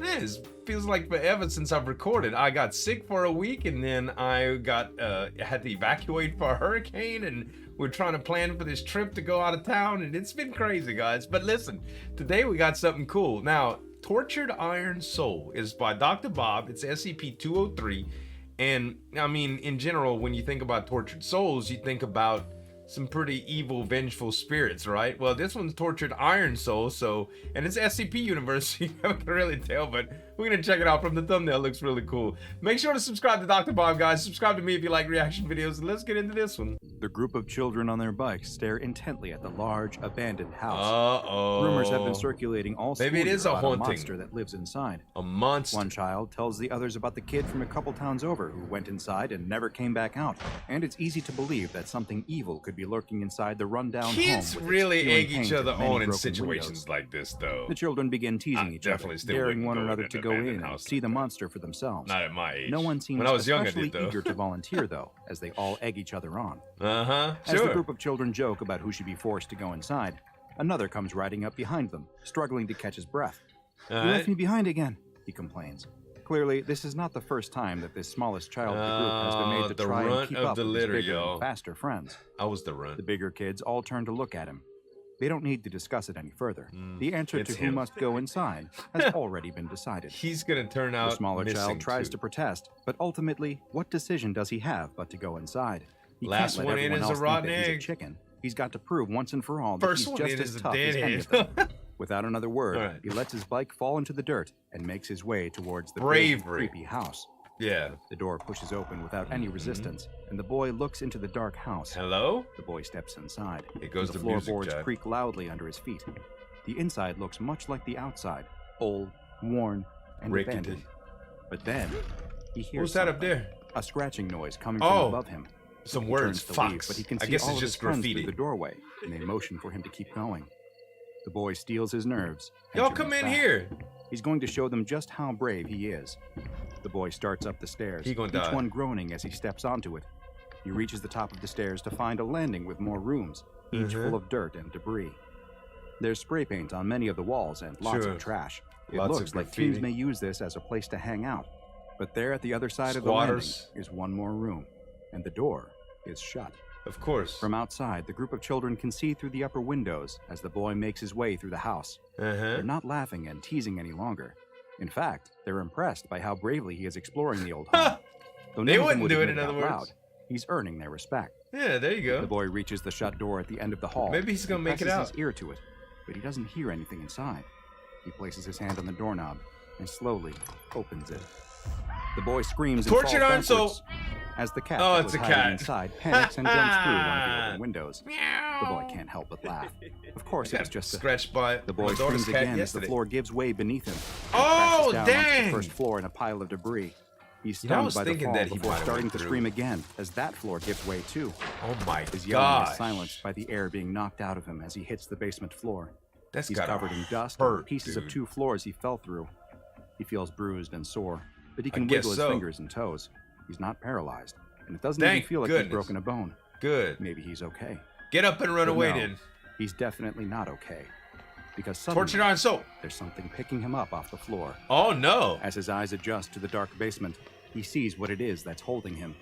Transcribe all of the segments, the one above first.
It feels like forever since I've recorded. I got sick for a week, and then I got had to evacuate for a hurricane, and we're trying to plan for this trip to go out of town, and it's been crazy, guys. But listen, today we got something cool. Now, Tortured Iron Soul is by Dr. Bob. It's SCP-203, and I mean, in general, when you think about tortured souls, you think about some pretty evil, vengeful spirits, right? Well, this one's Tortured Iron Soul, and it's SCP universe, so you can't really tell, but we're gonna check it out from the thumbnail. It looks really cool. Make sure to subscribe to Dr. Bob, guys. Subscribe to me if you like reaction videos, and let's get into this one. The group of children on their bikes stare intently at the large, abandoned house. Uh-oh. Rumors have been circulating all Maybe it is a about haunting. a monster that lives inside. A monster. One child tells the others about the kid from a couple towns over who went inside and never came back out. And it's easy to believe that something evil could be lurking inside the rundown Kids home. really egg each paint other and many on in broken situations windows. like this, though. The children begin teasing I each other, definitely still daring wouldn't one go another in to an go in abandoned and house see the like that. monster for themselves. Not at my age. No one seems when I was young, I especially did, though. eager to volunteer, though, as they all egg each other on. Uh-huh, As the sure. group of children joke about who should be forced to go inside, another comes riding up behind them, struggling to catch his breath. You left me behind again, he complains. Clearly, this is not the first time that this smallest child of the group has been made to the try and runt keep of up the with his litter, bigger yo. and faster friends. I was the runt. The bigger kids all turn to look at him. They don't need to discuss it any further. The answer it's to who him. must go inside has already been decided. He's gonna turn out The smaller missing, child tries too. to protest, but ultimately, what decision does he have but to go inside? He Last can't let one in everyone is a else think rotten that he's egg. a chicken. He's got to prove once and for all that First he's one just in as is a tough as any of deadhead. them. Without another word, All right. he lets his bike fall into the dirt and makes his way towards the big, Bravery. creepy house. Yeah. The door pushes open without any resistance, and the boy looks into the dark house. Hello? The boy steps inside. It goes the to music, floorboards Chad. creak loudly under his feet. The inside looks much like the outside, old, worn, and Rickety. abandoned. But then, he hears Who's that up something. there? A scratching noise coming from Oh, above him. some He words. turns to leave, Fox. but he can I see guess all it's of his just friends graffiti. through the doorway, and they motion for him to keep going. The boy steels his nerves. and Y'all turns come in back. here. He's going to show them just how brave he is. The boy starts up the stairs, He gonna each die. one groaning as he steps onto it. He reaches the top of the stairs to find a landing with more rooms, each full of dirt and debris. There's spray paint on many of the walls and lots Sure. of trash. It Lots of looks like graffiti. teens may use this as a place to hang out. But there at the other side of the Squatters. landing is one more room, and the door is shut. Of course. From outside, the group of children can see through the upper windows as the boy makes his way through the house. Uh-huh. They're not laughing and teasing any longer. In fact, they're impressed by how bravely he is exploring the old home. Though They none of them wouldn't would do it, admit in other out words. loud, he's earning their respect. Yeah, there you The go. boy reaches the shut door at the end of the hall. Maybe he's gonna and make it presses out. his ear to it, but he doesn't hear anything inside. He places his hand on the doorknob and slowly opens it. The boy screams and Tortured falls Iron Soul. backwards as the cat Oh, that it's was a hiding cat. inside panics and jumps through one of the open windows. The boy can't help but laugh. Of course, it's Got just a... scratched by The boy my daughter's screams cat again as the yesterday. floor gives way beneath him. He Oh, crashes down onto dang! the first floor in a pile of debris. He's You know, I stunned was by the thinking fall that he before might have starting went to through. scream again as that floor gives way too. Oh my His yelling is gosh. silenced by the air being knocked out of him as he hits the basement floor. That's He's gotta covered in dust hurt, and pieces dude. of 2 floors he fell through. He feels bruised and sore, but he I can guess wiggle his so. fingers and toes. He's not paralyzed, and it doesn't Thank even feel like goodness. he's broken a bone. Good. Maybe he's okay. Get up and run But away no, then. He's definitely not okay. Because suddenly, Tortured Iron Soul. there's something picking him up off the floor. Oh no. As his eyes adjust to the dark basement, he sees what it is that's holding him.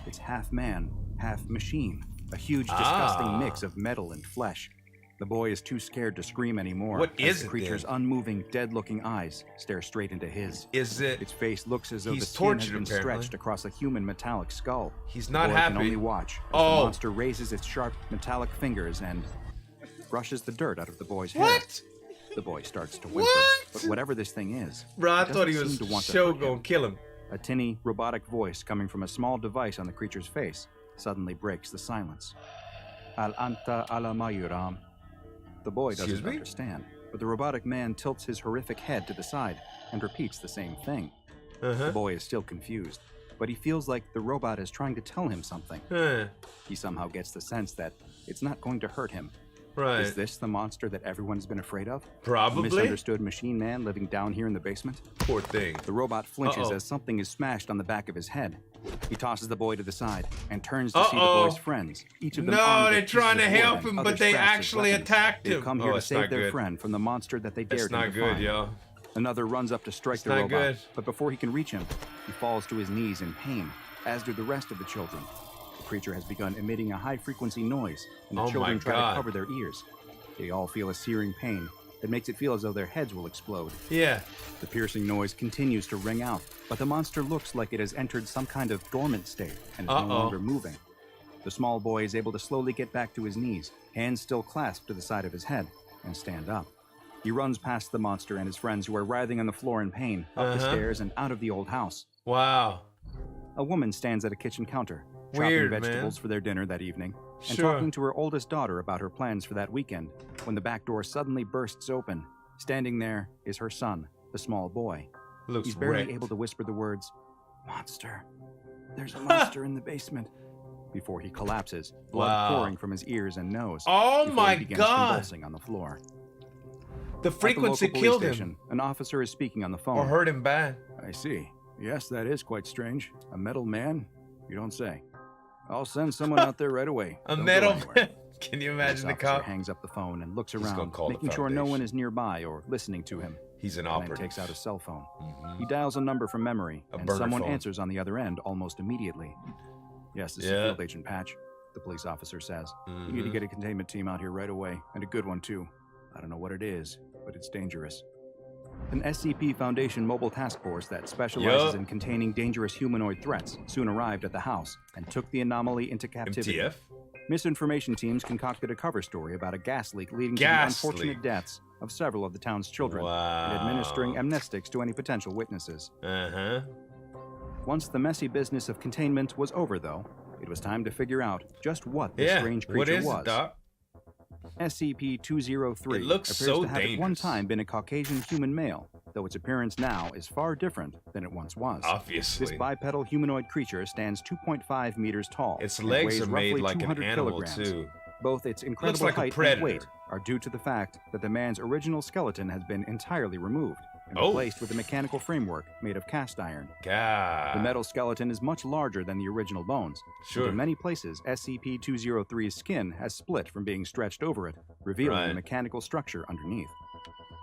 It's half man, half machine, a huge, disgusting mix of metal and flesh. The boy is too scared to scream anymore. What as is the it, creature's then? unmoving, dead-looking eyes stare straight into his. Is it? Its face looks as though He's the skin has tortured, been apparently. stretched across a human metallic skull. He's The not boy happy. can only watch as Oh. the monster raises its sharp, metallic fingers and brushes the dirt out of the boy's hair. What? The boy starts to whimper. What? But whatever this thing is, Bro, I it thought he doesn't was seem to want to show hurt him. gonna kill him. A tinny, robotic voice coming from a small device on the creature's face suddenly breaks the silence. Al anta ala mayuram. The boy Excuse doesn't me? understand, but the robotic man tilts his horrific head to the side and repeats the same thing. The Uh-huh. boy is still confused, but he feels like the robot is trying to tell him something. Huh. He somehow gets the sense that it's not going to hurt him. Right. Is this the monster that everyone's been afraid of? A Probably. misunderstood machine man living down here in the basement? Poor thing. The robot flinches Uh-oh. as something is smashed on the back of his head. He tosses the boy to the side and turns to see the Uh-oh. boy's friends. Each of them No, armed they're with trying pieces to of wood help and him, other but they scraps as actually weapons. attacked They've him. come here Oh, to it's save not their good. friend from the monster that they dared That's him not to good, find. yo. Another runs up to strike the not robot, good. but before he can reach him, he falls to his knees in pain, as do the rest of the children. The creature has begun emitting a high-frequency noise, and the Oh children my try God. to cover their ears. They all feel a searing pain that makes it feel as though their heads will explode. Yeah. The piercing noise continues to ring out, but the monster looks like it has entered some kind of dormant state and is no longer moving. The small boy is able to slowly get back to his knees, hands still clasped to the side of his head, and stand up. He runs past the monster and his friends who are writhing on the floor in pain, up the stairs and out of the old house. Wow. A woman stands at a kitchen counter, Weird, chopping vegetables man. for their dinner that evening, and Sure. talking to her oldest daughter about her plans for that weekend, when the back door suddenly bursts open. Standing there is her son, the small boy. Looks He's barely wrecked. able to whisper the words, "Monster. There's a monster in the basement," before he collapses, blood Wow. pouring from his ears and nose. Oh before my he begins God. convulsing on the floor. The frequency At the local killed police him. station, an officer is speaking on the phone. Or hurt him bad. I see. Yes, that is quite strange. A metal man? You don't say. I'll send someone out there right away. A Don't go metal anywhere. man. Can you This imagine the officer cop? hangs up the phone and looks He's gonna around, call the making sure no one foundation. is nearby or listening to him. He's an And then operative. takes out a cell phone. Mhm. He dials a number from memory, A and burner someone phone. answers on the other end almost immediately. Yes, this is Yeah. Field Agent Patch, the police officer says. You need to Mhm. get a containment team out here right away, and a good one too. I don't know what it is, but it's dangerous. An SCP Foundation mobile task force that specializes in containing dangerous humanoid threats soon arrived at the house and took the anomaly into captivity. MTF? Misinformation teams concocted a cover story about a gas leak leading to the Gas unfortunate leak. deaths of several of the town's children Wow. and administering amnestics to any potential witnesses. Uh-huh. Once the messy business of containment was over, though, it was time to figure out just what this Yeah. strange What creature is was. it, Doc? SCP-203 It looks appears so to have at one dangerous. time been a Caucasian human male, though its appearance now is far different than it once was. This Obviously. bipedal humanoid creature stands 2.5 meters tall. Its and legs weighs are made roughly like an 200 animal, kilograms. too. Both its incredible like a height predator. and weight are due to the fact that the man's original skeleton has been entirely removed and Oh. replaced with a mechanical framework made of cast iron. God. The metal skeleton is much larger than the original bones. Sure. And in many places, SCP-203's skin has split from being stretched over it, revealing Right. the mechanical structure underneath.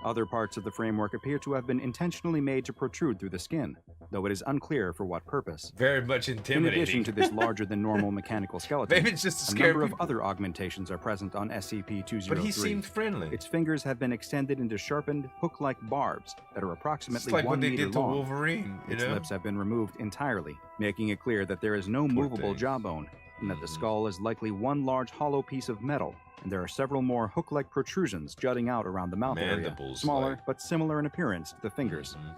Other parts of the framework appear to have been intentionally made to protrude through the skin, though it is unclear for what purpose. Very much In intimidating. addition to this larger-than-normal mechanical skeleton, Maybe it's just to a scare number of people. other augmentations are present on SCP-203. But he seemed friendly. Its fingers have been extended into sharpened, hook-like barbs that are approximately It's like 1 what they meter did to long. Wolverine, you Its know? lips have been removed entirely, making it clear that there is no movable thing. jawbone, and that the Mhm. skull is likely one large hollow piece of metal, and there are several more hook-like protrusions jutting out around the mouth area, Mandibles, smaller like. but similar in appearance to the fingers. Mhm.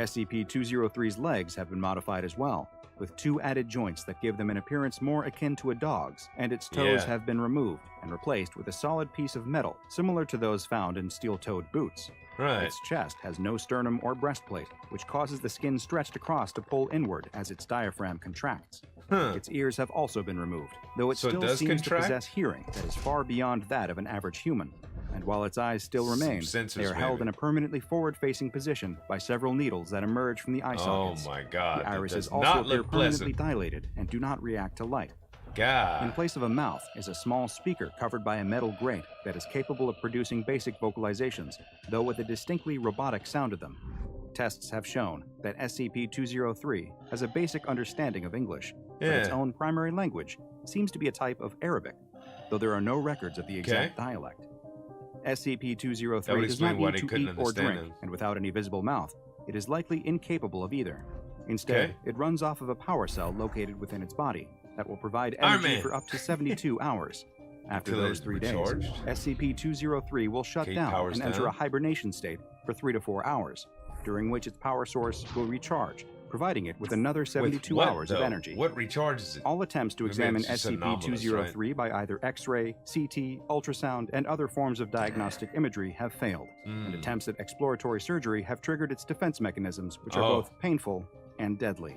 SCP-203's legs have been modified as well, with 2 added joints that give them an appearance more akin to a dog's, and its toes Yeah. have been removed and replaced with a solid piece of metal, similar to those found in steel-toed boots. Right. Its chest has no sternum or breastplate, which causes the skin stretched across to pull inward as its diaphragm contracts. Huh. Its ears have also been removed, though it So it still does seems contract? to possess hearing that is far beyond that of an average human. And while its eyes still Some remain, sensors, they are held maybe. in a permanently forward-facing position by several needles that emerge from the eye Oh sockets. my God. The That irises does also not appear look permanently pleasant. dilated and do not react to light. In God. place of a mouth is a small speaker covered by a metal grate that is capable of producing basic vocalizations, though with a distinctly robotic sound to them. Tests have shown that SCP-203 has a basic understanding of English, but its Yeah. own primary language seems to be a type of Arabic, though there are no records of the exact dialect. That SCP-203 would does explain not why need they to couldn't eat or understand drink, him. and without any visible mouth, it is likely incapable of either. Instead, Okay. it runs off of a power cell located within its body that will provide Iron energy Man. for up to 72 hours. After Until those it's 3 days, recharged? SCP-203 will shut Okay, down powers and enter down. a hibernation state for 3 to 4 hours, during which its power source will recharge, providing it with another 72 With what, hours of though? energy. What recharges it? All attempts to Maybe examine it's just anomalous, SCP-203 by either X-ray, CT, ultrasound, and other forms of diagnostic imagery have failed, and Mm. attempts at exploratory surgery have triggered its defense mechanisms, which are Oh. both painful and deadly.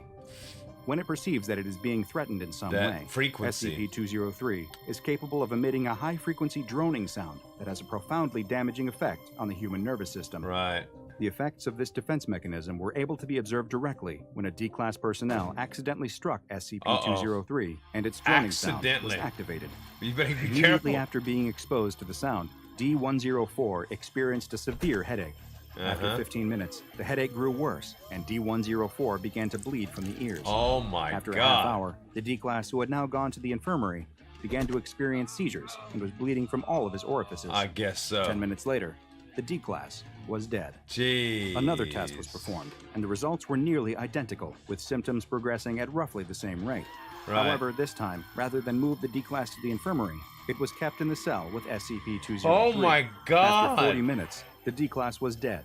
When it perceives that it is being threatened in some That way, frequency. SCP-203 is capable of emitting a high-frequency droning sound that has a profoundly damaging effect on the human nervous system. Right. The effects of this defense mechanism were able to be observed directly when a D-Class personnel accidentally struck SCP-203 and its droning sound was Accidentally. activated. You better be Immediately careful. after being exposed to the sound, D-104 experienced a severe headache. After 15 minutes, the headache grew worse, and D-104 began to bleed from the ears. Oh my After God. a half hour, the D-class, who had now gone to the infirmary, began to experience seizures and was bleeding from all of his orifices. I guess so. 10 minutes later, the D-class was dead. Jeez. Another test was performed, and the results were nearly identical, with symptoms progressing at roughly the same rate. Right. However, this time, rather than move the D-class to the infirmary, it was kept in the cell with SCP-203. Oh my God. After 40 minutes, the D-class was dead,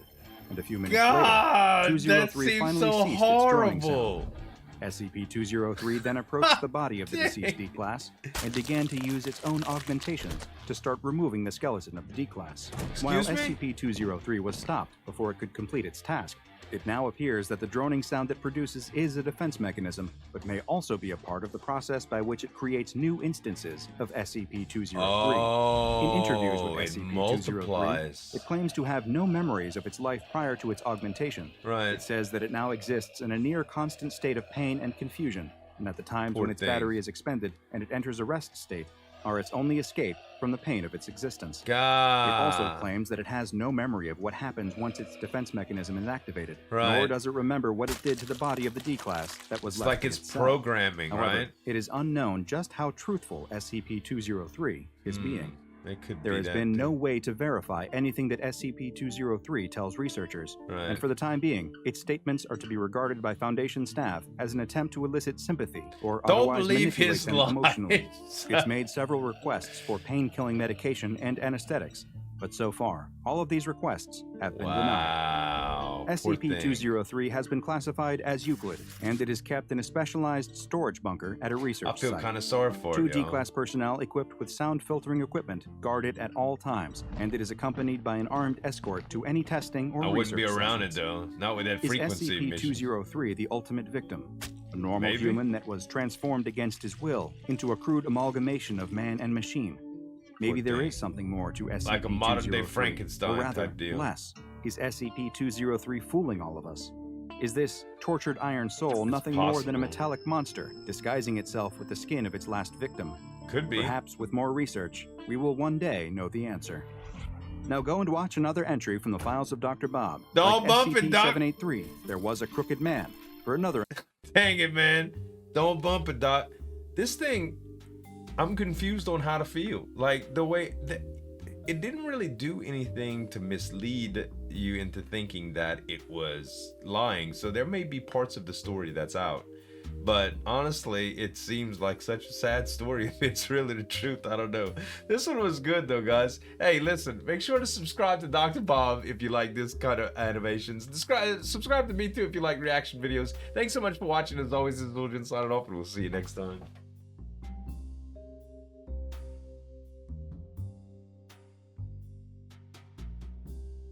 and a few minutes God, later, 203 that seems finally so ceased horrible. its droning sound. SCP-203 then approached the body of the deceased D-class and began to use its own augmentations to start removing the skeleton of the D-class. While Excuse me? SCP-203 was stopped before it could complete its task, it now appears that the droning sound it produces is a defense mechanism, but may also be a part of the process by which it creates new instances of SCP-203. Oh, In interviews with it SCP-203, multiplies. it claims to have no memories of its life prior to its augmentation. Right. It says that it now exists in a near constant state of pain and confusion, and that the times Poor when its thing. battery is expended and it enters a rest state are its only escape from the pain of its existence. God. It also claims that it has no memory of what happens once its defense mechanism is activated, Right. nor does it remember what it did to the body of the D-class that was It's left like in it's its cell. programming, However, right? it is unknown just how truthful SCP-203 is being. It could There be has that been too. no way to verify anything that SCP-203 tells researchers, Right. and for the time being, its statements are to be regarded by Foundation staff as an attempt to elicit sympathy or Don't otherwise believe manipulate his them lies. emotionally. It's made several requests for pain-killing medication and anesthetics, but so far, all of these requests have been denied. Wow. Poor thing. SCP-203 has been classified as Euclid, and it is kept in a specialized storage bunker at a research I feel site. kind of sorry for Two it, yo. D-class personnel equipped with sound filtering equipment guard it at all times, and it is accompanied by an armed escort to any testing or I wouldn't be research around it sessions. though. Not with that Is frequency emission. SCP-203 the ultimate victim? A normal Maybe. human that was transformed against his will into a crude amalgamation of man and machine? Maybe there thing. is something more to SCP-203. Like a modern-day or Frankenstein rather, type deal. less. Is SCP-203 fooling all of us? Is this tortured iron soul nothing more than a possible. metallic monster disguising itself with the skin of its last victim? Could be. Perhaps with more research, we will one day know the answer. Now go and watch another entry from the files of Dr. Bob. Don't bump it, Doc. SCP-783, there was a crooked man. For another Dang it, man. Don't bump it, Doc. This thing, I'm confused on how to feel. Like the way that it didn't really do anything to mislead you into thinking that it was lying. So there may be parts of the story that's out. But honestly, it seems like such a sad story if it's really the truth. I don't know. This one was good though, guys. Hey, listen, make sure to subscribe to Dr. Bob if you like this kind of animations. Subscribe to me too if you like reaction videos. Thanks so much for watching. As always, this is Zueljin signing off, and we'll see you next time.